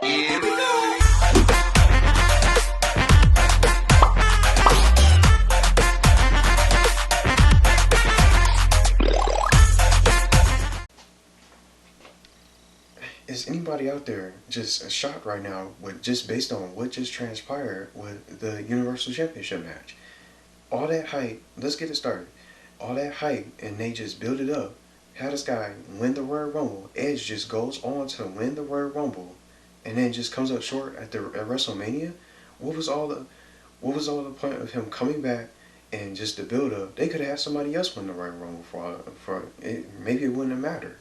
Here we go. Is anybody out there just shocked right now with just based on what just transpired with the Universal Championship match? All that hype, let's get it started. All that hype, and they just build it up. How this guy win the Royal Rumble? Edge just goes on to win the Royal Rumble, and then just comes up short at WrestleMania. What was all the point of him coming back and just the build up? They could have had somebody else win the Royal Rumble for it. Maybe it wouldn't have mattered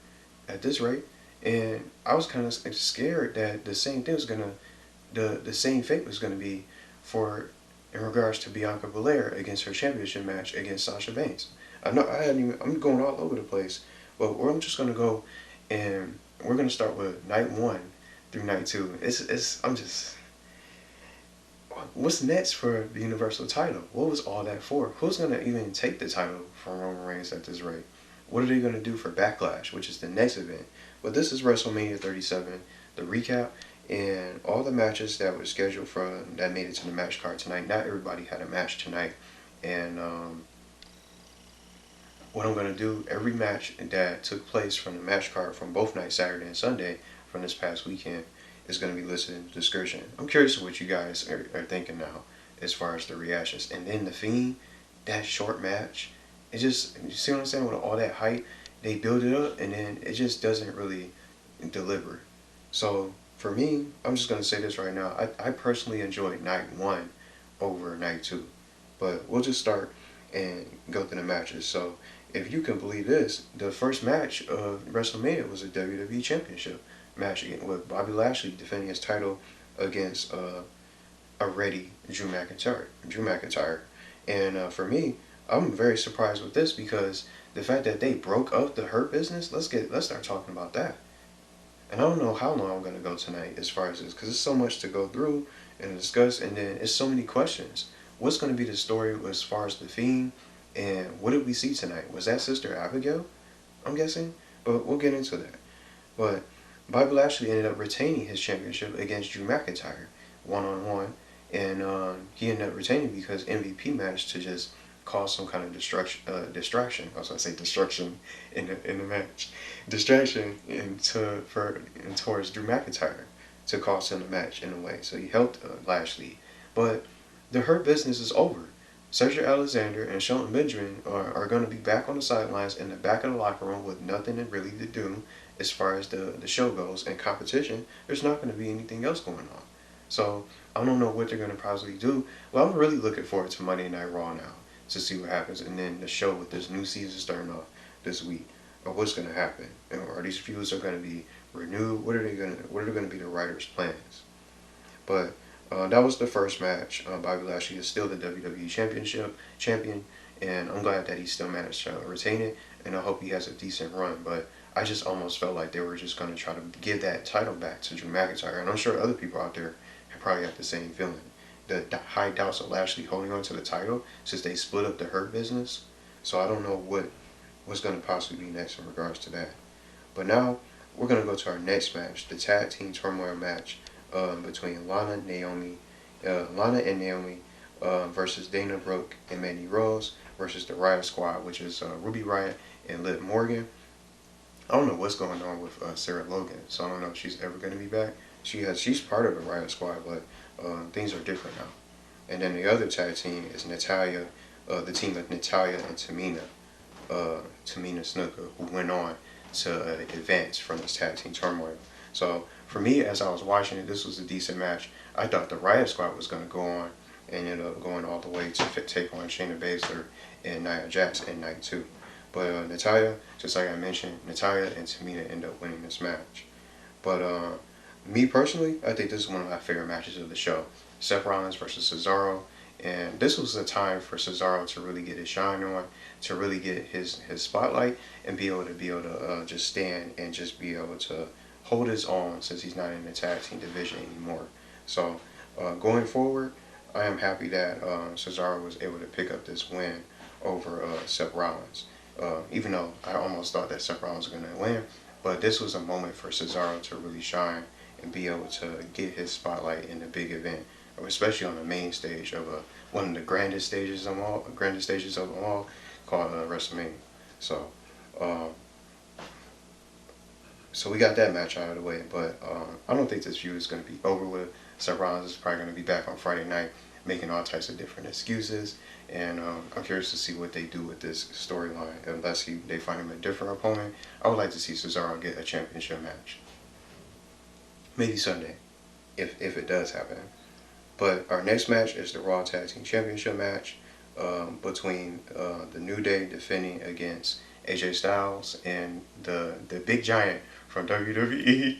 at this rate. And I was kind of scared that the same thing was the same fate was gonna be for in regards to Bianca Belair against her championship match against Sasha Banks. I know I'm going all over the place, but I'm just gonna go and we're gonna start with night 1 through night 2. What's next for the Universal title? What was all that for? Who's gonna even take the title from Roman Reigns at this rate? What are they gonna do for Backlash, which is the next event? But this is WrestleMania 37, the recap, and all the matches that were scheduled that made it to the match card tonight. Not everybody had a match tonight, and what I'm gonna do, every match that took place from the match card from both nights, Saturday and Sunday, from this past weekend, is gonna be listed in the description. I'm curious what you guys are thinking now, as far as the reactions. And then the Fiend, that short match, it just, you see what I'm saying, with all that hype. They build it up, and then it just doesn't really deliver. So for me, I'm just gonna say this right now. I personally enjoyed night 1 over night 2, but we'll just start and go through the matches. So if you can believe this, the first match of WrestleMania was a WWE Championship match with Bobby Lashley defending his title against a ready Drew McIntyre. And for me, I'm very surprised with this because the fact that they broke up the Hurt Business, let's start talking about that. And I don't know how long I'm gonna go tonight as far as this, because there's so much to go through and discuss, and then it's so many questions. What's gonna be the story as far as the Fiend, and what did we see tonight? Was that Sister Abigail? I'm guessing, but we'll get into that. But Bobby Lashley ended up retaining his championship against Drew McIntyre one-on-one, and he ended up retaining because MVP managed to just cause some kind of distraction. I was going to say destruction in the match. Distraction towards Drew McIntyre to cost him the match in a way. So he helped Lashley. But the Hurt Business is over. Cedric Alexander and Shelton Benjamin are going to be back on the sidelines in the back of the locker room with nothing really to do as far as the show goes. And competition, there's not going to be anything else going on. So I don't know what they're going to possibly do. Well, I'm really looking forward to Monday Night Raw now to see what happens, and then the show with this new season starting off this week, or what's going to happen. Are these feuds are going to be renewed? What are going to be the writers' plans? But that was the first match. Bobby Lashley is still the WWE champion, and I'm glad that he still managed to retain it, and I hope he has a decent run. But I just almost felt like they were just going to try to give that title back to Drew McIntyre, and I'm sure other people out there have probably got the same feeling. The high doubts of Lashley holding on to the title since they split up the Hurt Business. So I don't know what's going to possibly be next in regards to that. But now we're going to go to our next match, the Tag Team Turmoil match between Lana and Naomi versus Dana Brooke and Mandy Rose versus the Riott Squad, which is Ruby Riott and Liv Morgan. I don't know what's going on with Sarah Logan, so I don't know if she's ever going to be back. She's part of the Riott Squad, but things are different now. And then the other tag team is Natalya, the team of Natalya and Tamina Snuka, who went on to advance from this tag team turmoil. So for me, as I was watching it, this was a decent match. I thought the Riott Squad was going to go on and ended up going all the way to take on Shayna Baszler and Nia Jax in night 2. But Natalya, just like I mentioned, Natalya and Tamina end up winning this match. But me personally, I think this is one of my favorite matches of the show. Seth Rollins versus Cesaro. And this was a time for Cesaro to really get his shine on, to really get his spotlight, and be able to just stand and just be able to hold his own since he's not in the tag team division anymore. So going forward, I am happy that Cesaro was able to pick up this win over Seth Rollins. Even though I almost thought that Seth Rollins was going to win, but this was a moment for Cesaro to really shine and be able to get his spotlight in a big event, or especially on the main stage of one of the grandest stages of them all, called WrestleMania. So, uh, so we got that match out of the way, but I don't think this feud is going to be over with. Seth Rollins is probably going to be back on Friday night, making all types of different excuses, and I'm curious to see what they do with this storyline. Unless they find him a different opponent, I would like to see Cesaro get a championship match. Maybe Sunday, if it does happen. But our next match is the Raw Tag Team Championship match between the New Day defending against AJ Styles and the big giant from WWE's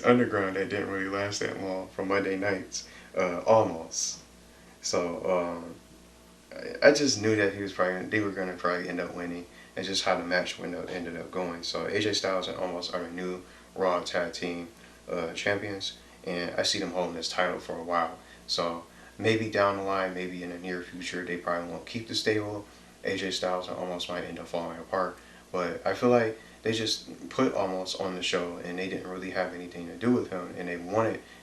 Underground that didn't really last that long from Monday nights, Omos. So I just knew that they were gonna probably end up winning, and just how the match ended up going. So AJ Styles and Omos are the new Raw Tag Team champions, and I see them holding this title for a while. So maybe down the line, maybe in the near future, they probably won't keep the stable. AJ Styles and Omos might end up falling apart, but I feel like they just put Omos on the show, and they didn't really have anything to do with him, and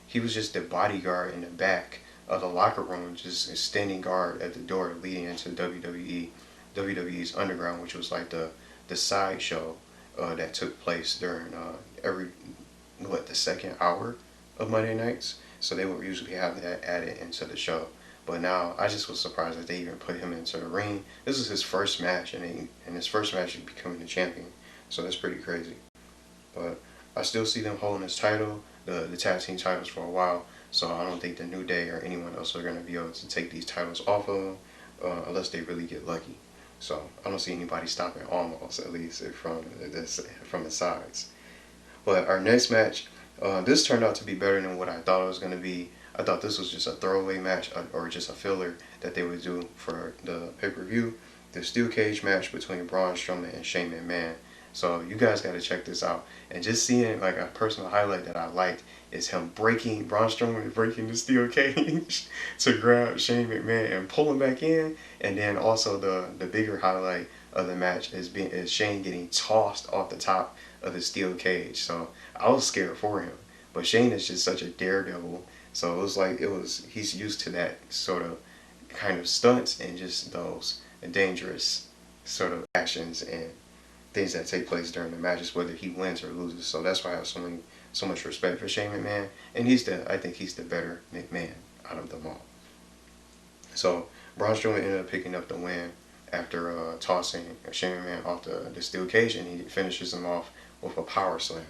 he was just the bodyguard in the back of the locker room, just standing guard at the door leading into WWE's Underground, which was like the side show that took place during the second hour of Monday nights. So they would usually have that added into the show. But now I just was surprised that they even put him into the ring. This is his first match, and in his first match he's becoming the champion. So that's pretty crazy. But I still see them holding this title, the tag team titles, for a while. So I don't think the New Day or anyone else are going to be able to take these titles off of them unless they really get lucky. So I don't see anybody stopping Almost, at least from the sides. But our next match, this turned out to be better than what I thought it was going to be. I thought this was just a throwaway match or just a filler that they would do for the pay-per-view. The steel cage match between Braun Strowman and Shane McMahon. So you guys got to check this out. And just seeing like a personal highlight that I liked is him Braun Strowman breaking the steel cage to grab Shane McMahon and pull him back in. And then also the bigger highlight of the match is Shane getting tossed off the top of the steel cage. So I was scared for him. But Shane is just such a daredevil. So it was like he's used to that sort of kind of stunts and just those dangerous sort of actions and things that take place during the matches, whether he wins or loses. So that's why I have so much respect for Shane McMahon, and I think he's the better McMahon out of them all. So Braun Strowman ended up picking up the win after tossing Shane McMahon off the steel cage, and he finishes him off with a power slam.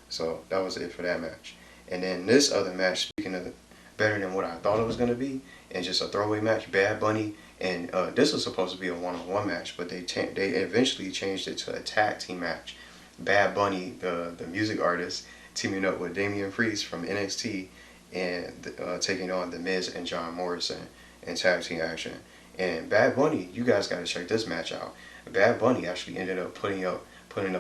So that was it for that match. And then this other match, speaking of better than what I thought it was going to be, and just a throwaway match, Bad Bunny, and this was supposed to be a one-on-one match, but they eventually changed it to a tag team match. Bad Bunny, the music artist, teaming up with Damian Priest from NXT, and taking on The Miz and John Morrison in tag team action. And Bad Bunny, you guys got to check this match out. Bad Bunny actually ended up putting up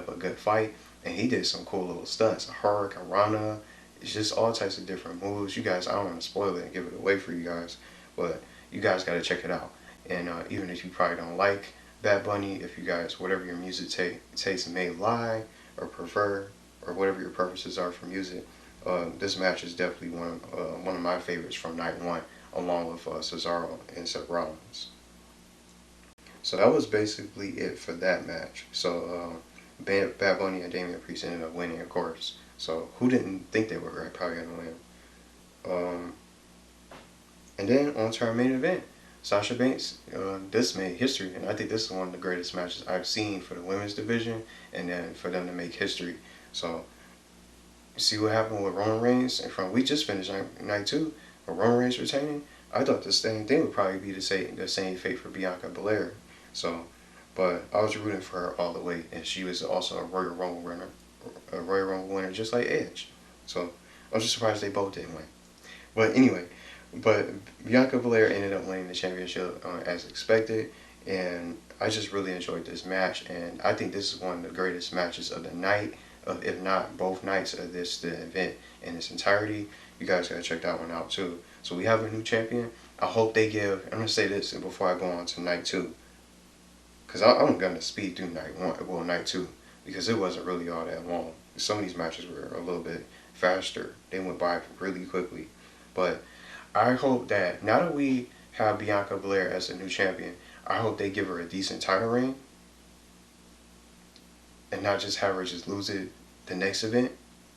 a good fight, and he did some cool little stunts. A Hurricane Rana. It's just all types of different moves. You guys, I don't want to spoil it and give it away for you guys, but you guys got to check it out. And even if you probably don't like Bad Bunny, if you guys, whatever your music taste may lie or prefer, or whatever your preferences are for music, this match is definitely one of my favorites from night one, along with Cesaro and Seth Rollins. So that was basically it for that match. So Bad Bunny and Damian Priest ended up winning, of course. So who didn't think they were probably going to win? And then on to our main event. Sasha Banks, this made history, and I think this is one of the greatest matches I've seen for the women's division, and then for them to make history. So, see what happened with Roman Reigns, and we just finished night 2, but Roman Reigns retaining. I thought the same thing would probably be the same fate for Bianca Belair. So, but I was rooting for her all the way, and she was also a Royal Rumble winner, just like Edge. So I'm just surprised they both didn't win. But anyway, Bianca Belair ended up winning the championship as expected, and I just really enjoyed this match, and I think this is one of the greatest matches of the night, if not both nights of the event in its entirety. You guys gotta check that one out too. So we have a new champion. I hope they give. I'm gonna say this before I go on to night 2, because I'm gonna speed through night 2, because it wasn't really all that long. Some of these matches were a little bit faster. They went by really quickly. But I hope that now that we have Bianca Belair as the new champion, I hope they give her a decent title reign and not just have her just lose it the next event,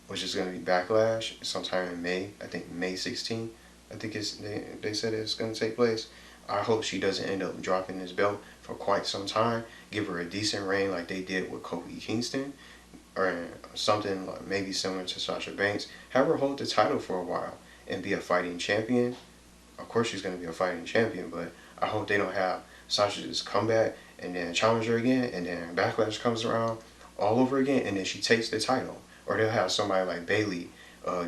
which is going to be Backlash sometime in May. I think May 16th. I think they said it's going to take place. I hope she doesn't end up dropping this belt for quite some time. Give her a decent reign like they did with Kofi Kingston, or something like maybe similar to Sasha Banks. Have her hold the title for a while and be a fighting champion. Of course she's going to be a fighting champion, but I hope they don't have Sasha just come back and then challenge her again, and then Backlash comes around all over again, and then she takes the title. Or they'll have somebody like Bayley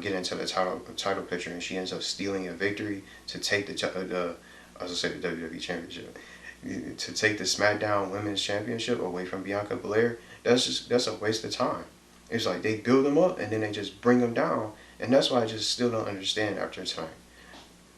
get into the title picture, and she ends up stealing a victory to take the WWE Championship, to take the SmackDown Women's Championship away from Bianca Belair. That's a waste of time. It's like they build them up and then they just bring them down, and that's why I just still don't understand after tonight.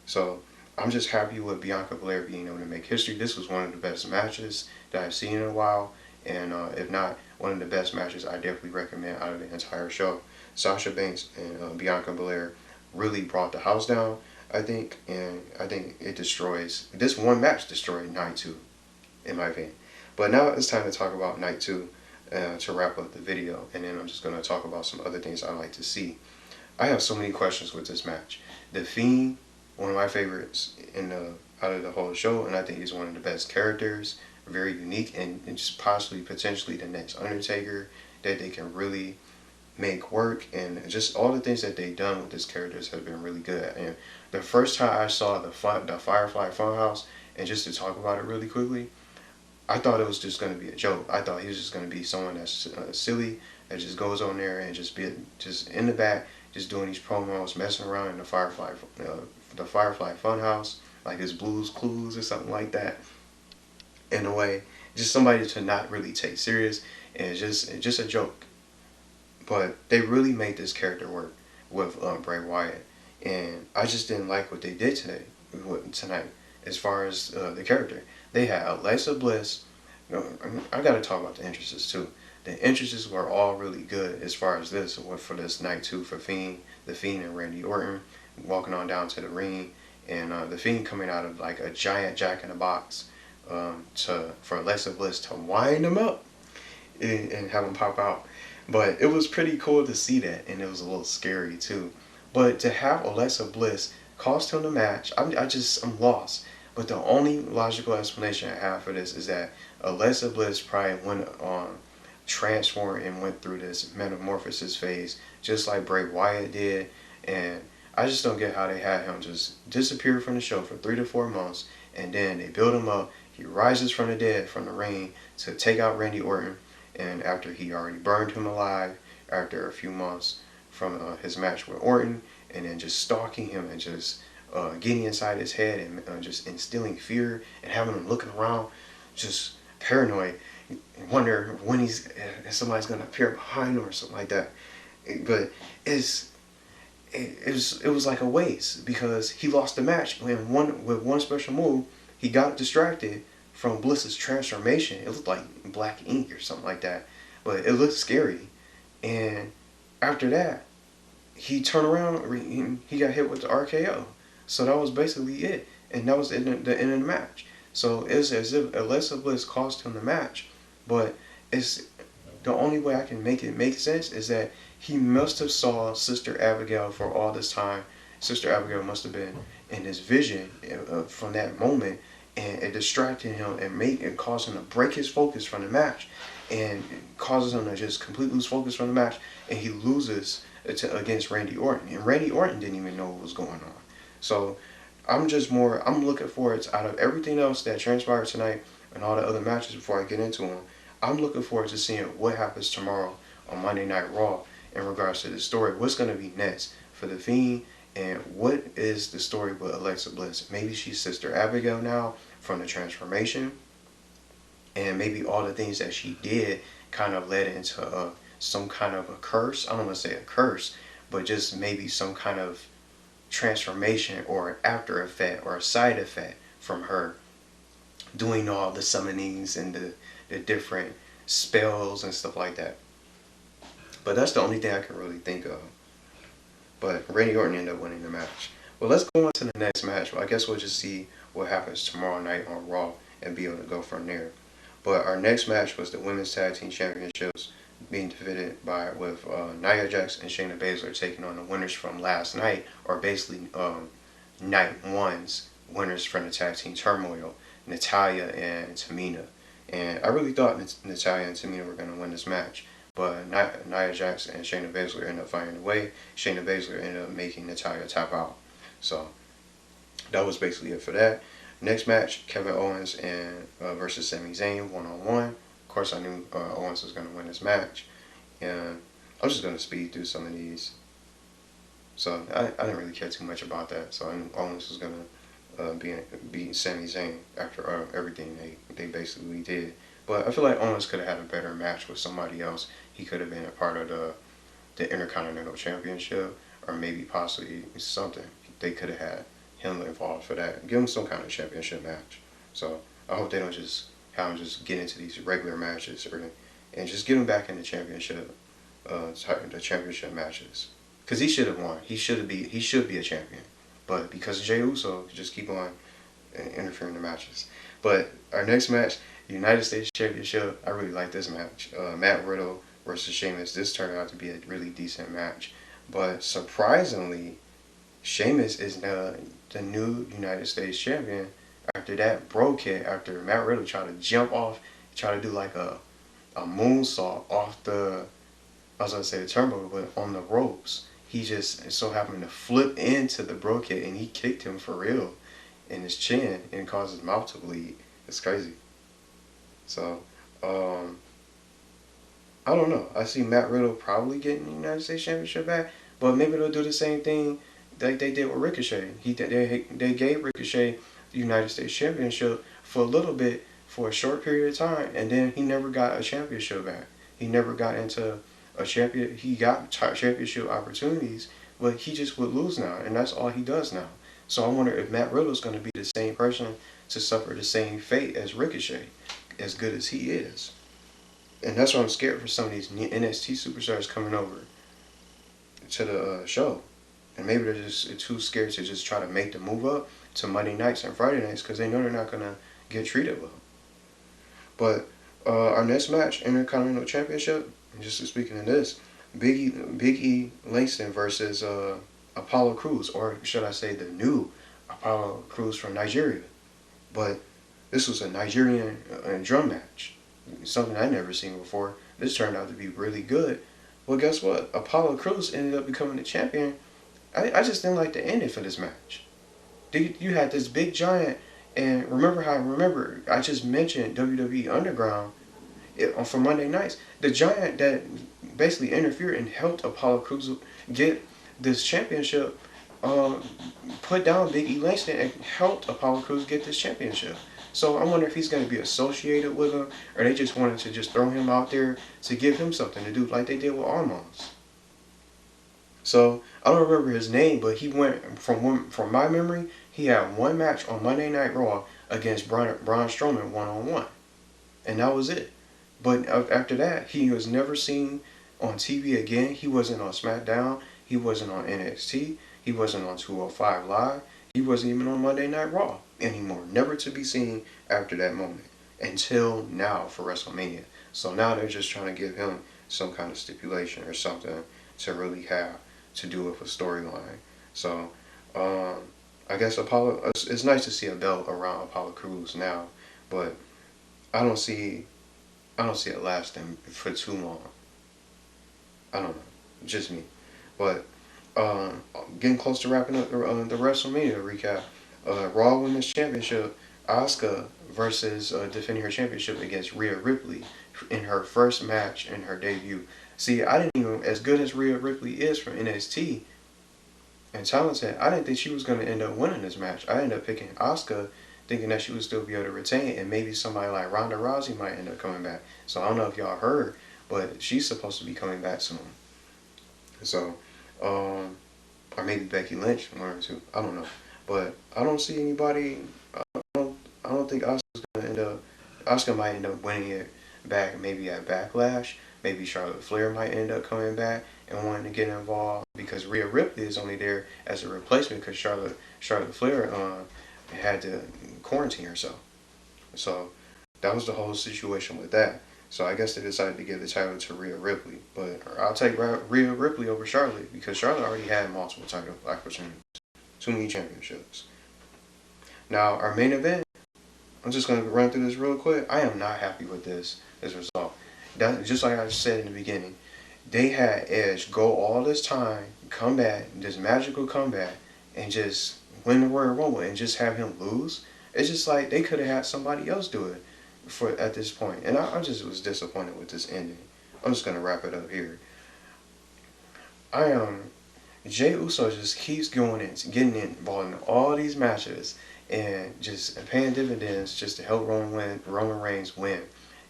So I'm just happy with Bianca Belair being able to make history. This was one of the best matches that I've seen in a while, and if not one of the best matches, I definitely recommend out of the entire show. Sasha Banks and Bianca Belair really brought the house down, I think, and I think this one match destroyed night 2, in my opinion. But now it's time to talk about night 2 to wrap up the video, and then I'm just going to talk about some other things I like to see. I have so many questions with this match. The Fiend, one of my favorites out of the whole show, and I think he's one of the best characters, very unique, and just possibly potentially the next Undertaker that they can really make work, and just all the things that they've done with this characters have been really good. And the first time I saw the Firefly Funhouse, and just to talk about it really quickly, I thought it was just going to be a joke. I thought he was just going to be someone that's silly, that just goes on there and just in the back, just doing these promos, messing around in the Firefly Funhouse, like his Blues Clues or something like that. In a way, just somebody to not really take serious, and just a joke. But they really made this character work with Bray Wyatt, and I just didn't like what they did tonight as far as the character. They had Alexa Bliss. I got to talk about the entrances too. The entrances were all really good as far as this for this night 2 for the Fiend and Randy Orton walking on down to the ring, and the Fiend coming out of like a giant Jack in the Box for Alexa Bliss to wind him up and have him pop out. But it was pretty cool to see that, and it was a little scary too. But to have Alexa Bliss cost him the match, I'm lost. But the only logical explanation I have for this is that Alexa Bliss probably went on transformed and went through this metamorphosis phase just like Bray Wyatt did, and I just don't get how they had him just disappear from the show for 3 to 4 months, and then they build him up. He rises from the dead, from the ring, to take out Randy Orton, and after he already burned him alive after a few months from his match with Orton, and then just stalking him and just getting inside his head and just instilling fear and having him looking around, just paranoid, and wonder when if somebody's gonna appear behind him or something like that. But it was like a waste, because he lost the match with one special move. He got distracted from Bliss's transformation. It looked like black ink or something like that, but it looked scary. And after that, he turned around, he got hit with the RKO. So that was basically it, and that was the end of the match. So it's as if Alexa Bliss cost him the match, but it's the only way I can make it make sense is that he must have saw Sister Abigail for all this time. Sister Abigail must have been in his vision from that moment, and it distracted him and caused him to break his focus from the match, and it causes him to just completely lose focus from the match, and he loses against Randy Orton, and Randy Orton didn't even know what was going on. So I'm looking forward to, out of everything else that transpired tonight and all the other matches before I get into them, I'm looking forward to seeing what happens tomorrow on Monday Night Raw in regards to this story. What's going to be next for The Fiend, and what is the story with Alexa Bliss? Maybe she's Sister Abigail now from the transformation, and maybe all the things that she did kind of led into some kind of a curse. I don't want to say a curse, but just maybe some kind of transformation or an after effect or a side effect from her doing all the summonings and the different spells and stuff like that. But that's the only thing I can really think of. But Randy Orton ended up winning the match. Well, let's go on to the next match. Well, I guess we'll just see what happens tomorrow night on Raw and be able to go from there. But our next match was the Women's Tag Team Championships being defeated with Nia Jax and Shayna Baszler taking on the winners from last night, or basically night one's winners from the Tag Team Turmoil, Natalya and Tamina. And I really thought Natalya and Tamina were going to win this match. But Nia Jax and Shayna Baszler ended up finding a way. Shayna Baszler ended up making Natalya tap out. So that was basically it for that. Next match, Kevin Owens and versus Sami Zayn 1-on-1. Of course, I knew Owens was going to win this match. And I was just going to speed through some of these. So I didn't really care too much about that. So I knew Owens was going to beat Sami Zayn after everything they basically did. But I feel like Owens could have had a better match with somebody else. He could have been a part of the Intercontinental Championship, or maybe possibly something. They could have had him involved for that. Give him some kind of championship match. So I hope they don't just have him just get into these regular matches and just get him back in the championship matches. Because he should have won. He should be a champion. But because Jey Uso just keep on interfering in the matches. But our next match, United States Championship, I really like this match. Matt Riddle versus Sheamus. This turned out to be a really decent match. But surprisingly, Sheamus is the new United States Champion after that broke hit, after Matt Riddle tried to jump off, try to do like a moonsault off the turnbuckle, but on the ropes. He just so happened to flip into the broke hit, and he kicked him for real in his chin and caused his mouth to bleed. It's crazy. So, I don't know. I see Matt Riddle probably getting the United States Championship back, but maybe they'll do the same thing like they did with Ricochet. They gave Ricochet the United States Championship for a little bit, for a short period of time, and then he never got a championship back. He never got into a champion. He got championship opportunities, but he just would lose now, and that's all he does now. So I wonder if Matt Riddle's going to be the same person to suffer the same fate as Ricochet, as good as he is. And that's why I'm scared for some of these NXT superstars coming over to the show. And maybe they're just too scared to just try to make the move up to Monday nights and Friday nights because they know they're not going to get treated well. But our next match, Intercontinental Championship, just speaking of this, Big E Langston versus Apollo Crews, or should I say the new Apollo Crews from Nigeria. But this was a Nigerian drum match, something I'd never seen before. This turned out to be really good. Well, guess what? Apollo Crews ended up becoming the champion. I just didn't like the ending for this match. You had this big giant, and remember I just mentioned WWE Underground for Monday nights. The giant that basically interfered and helped Apollo Crews get this championship, put down Big E Langston and helped Apollo Crews get this championship. So I wonder if he's going to be associated with him, or they just wanted to just throw him out there to give him something to do, like they did with Omos. So I don't remember his name, but he went from my memory, he had one match on Monday Night Raw against Braun Strowman 1-on-1, and that was it. But after that, he was never seen on TV again. He wasn't on SmackDown. He wasn't on NXT. He wasn't on 205 Live. He wasn't even on Monday Night Raw anymore. Never to be seen after that moment until now for WrestleMania. So now they're just trying to give him some kind of stipulation or something to really have to do with a storyline. So I guess Apollo. It's nice to see a belt around Apollo Crews now, but I don't see it lasting for too long. I don't know, just me. But getting close to wrapping up the WrestleMania recap. Raw Women's Championship, Asuka versus defending her championship against Rhea Ripley in her first match in her debut. See, I didn't even, as good as Rhea Ripley is from NXT and talented, I didn't think she was going to end up winning this match. I ended up picking Asuka, thinking that she would still be able to retain, and maybe somebody like Ronda Rousey might end up coming back. So I don't know if y'all heard, but she's supposed to be coming back soon. So, or maybe Becky Lynch, one or two. I don't know. But I don't see anybody. I don't think Asuka's gonna end up. Asuka might end up winning it back, maybe at Backlash. Maybe Charlotte Flair might end up coming back, and wanting to get involved because Rhea Ripley is only there as a replacement because Charlotte Flair had to quarantine herself. So that was the whole situation with that. So I guess they decided to give the title to Rhea Ripley. But I'll take Rhea Ripley over Charlotte because Charlotte already had multiple title opportunities. Too many championships. Now, our main event, I'm just going to run through this real quick. I am not happy with this result. Just like I said in the beginning, they had Edge go all this time, come back, this magical comeback, and just win the Royal Rumble and just have him lose. It's just like they could have had somebody else do it at this point. And I just was disappointed with this ending. I'm just going to wrap it up here. Jey Uso just keeps going in, getting involved in all these matches and just paying dividends just to help Roman Reigns win.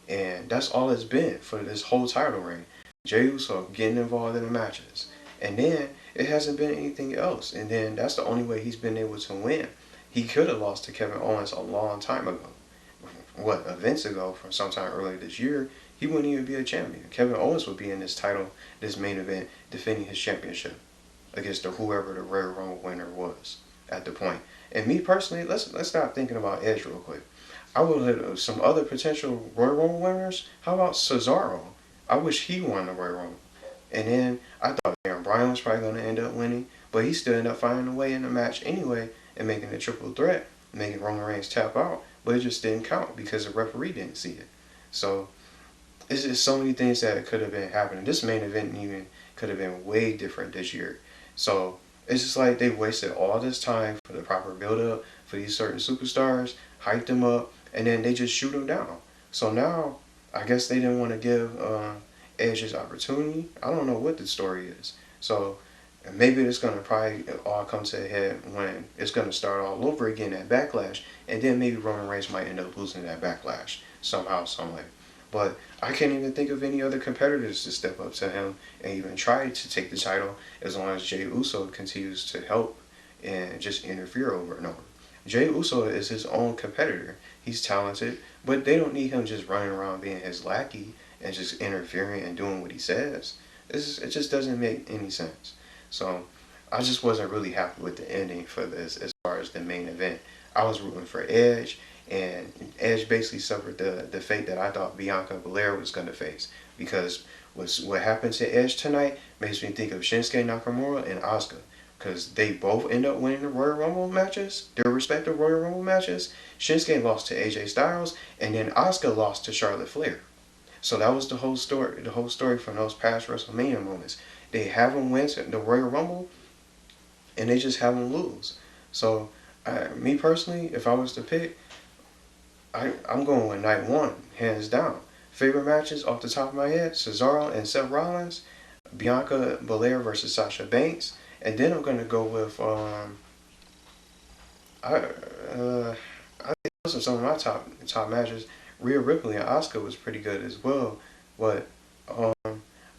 And that's all it's been for this whole title reign. Jey Uso getting involved in the matches. And then it hasn't been anything else. And then that's the only way he's been able to win. He could have lost to Kevin Owens a long time ago. Events ago, from sometime earlier this year, he wouldn't even be a champion. Kevin Owens would be in this main event, defending his championship against whoever the Royal Rumble winner was at the point. And me personally, let's stop thinking about Edge real quick. I would have some other potential Royal Rumble winners. How about Cesaro? I wish he won the Royal Rumble. And then I thought Bryan was probably going to end up winning, but he still ended up finding a way in the match anyway and making a triple threat, making Roman Reigns tap out, but it just didn't count because the referee didn't see it. So it's just so many things that could have been happening. This main event even could have been way different this year. So it's just like they wasted all this time for the proper build-up for these certain superstars, hyped them up, and then they just shoot them down. So now, I guess they didn't want to give Edge his opportunity. I don't know what the story is. So maybe it's going to probably all come to a head when it's going to start all over again at Backlash, and then maybe Roman Reigns might end up losing that Backlash somehow, some way. But I can't even think of any other competitors to step up to him and even try to take the title as long as Jey Uso continues to help and just interfere over and over. Jey Uso is his own competitor. He's talented, but they don't need him just running around being his lackey and just interfering and doing what he says. It just doesn't make any sense. So I just wasn't really happy with the ending for this as far as the main event. I was rooting for Edge, and Edge basically suffered the fate that I thought Bianca Belair was going to face, because what happened to Edge tonight makes me think of Shinsuke Nakamura and Asuka, because they both end up winning the Royal Rumble matches, their respective Royal Rumble matches. Shinsuke lost to AJ Styles, and then Asuka lost to Charlotte Flair. So that was the whole story from those past WrestleMania moments. They have them win the Royal Rumble, and they just have them lose. So me personally, if I was to pick, I'm going with night one, hands down. Favorite matches off the top of my head: Cesaro and Seth Rollins, Bianca Belair versus Sasha Banks, and then I'm going to go with I think those are some of my top matches. Rhea Ripley and Asuka was pretty good as well, but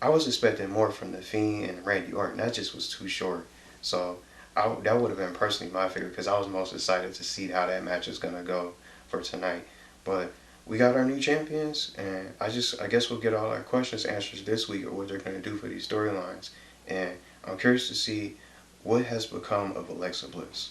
I was expecting more from the Fiend and Randy Orton. That just was too short. So that would have been personally my favorite, because I was most excited to see how that match is gonna go for tonight. But we got our new champions, and I guess we'll get all our questions answered this week, or what they're gonna do for these storylines. And I'm curious to see what has become of Alexa Bliss.